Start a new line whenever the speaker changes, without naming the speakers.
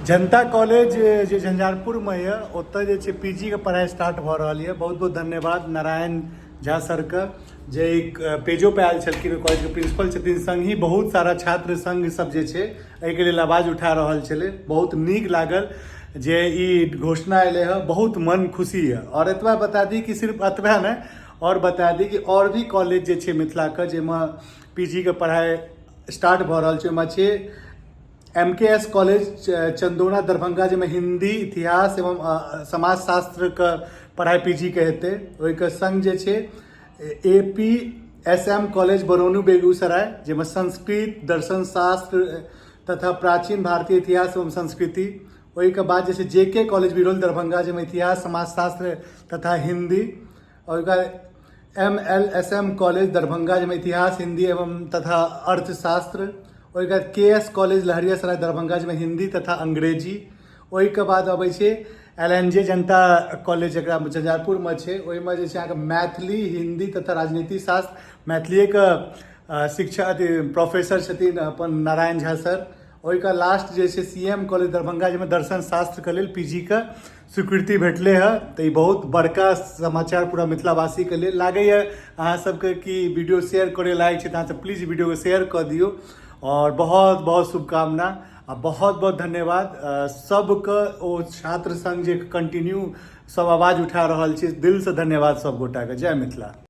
जनता college जे झंझारपुर में है ओतऽ जे छै पीजी के पढ़ाई स्टार्ट भऽ रहल है। बहुत बहुत धन्यवाद नारायण झा सर के जे एक पेजो पे आयल छलखिन, कॉलेज के प्रिंसिपल छथिन, संग ही बहुत सारा छात्र संघ सब जे छै एहिके लेल आवाज उठा रहल छलै। बहुत नीक लागल जे ई घोषणा एले है, बहुत मन खुशी है। और एतबा बता दी कि सिर्फ एतबा नहीं, और बता दी कि और भी कॉलेज जे छै मिथिला के जेमे पीजी के पढ़ाई स्टार्ट भऽ रहल छै, ओहिमे छै MKS कॉलेज चंदोना दरभंगा, जिसमें हिंदी, इतिहास एवं समाजशास्त्र का पढ़ाई पीजी के हेतै। ओहिके संग जे छै APSM कॉलेज बरौनी बेगूसराय, जिसमें संस्कृत, दर्शन शास्त्र तथा प्राचीन भारतीय इतिहास एवं संस्कृति। ओहिके बाद जैसे JK कॉलेज बिरोल दरभंगा, जिसमें इतिहास, समाजशास्त्र तथा हिंदी। और MLSM कॉलेज दरभंगा, जिसमें इतिहास, हिंदी एवं तथा अर्थशास्त्र। ओहि बाद KS कॉलेज लहरियासराय दरभंगा, जिसमें हिंदी तथा अंग्रेजी। ओहि के बाद अबै छै LNJ जनता कॉलेज जकरा झंझारपुर में छै, ओहिमे जे छै अहाँके मैथिली, हिंदी तथा राजनीति शास्त्र, मैथिलीए के शिक्षा प्रोफेसर छथिन अपन नारायण झा सर। ओहि का लास्ट जे छै CM कॉलेज दरभंगा, जिसमें दर्शन शास्त्र के लेल पीजी के स्वीकृति भेटले है। तो ये बहुत बड़का समाचार पूरा मिथिलावासी के लिए लागे है। अहाँ सबके कि वीडियो शेयर करे लायक छै, अहाँ सब प्लीज वीडियो को शेयर कर दियो। और बहुत बहुत शुभकामना आ बहुत बहुत धन्यवाद सबके ओ छात्र संघ जे कंटिन्यू सब आवाज उठा रहल छै। दिल से धन्यवाद सब गोटा के। जय मिथिला।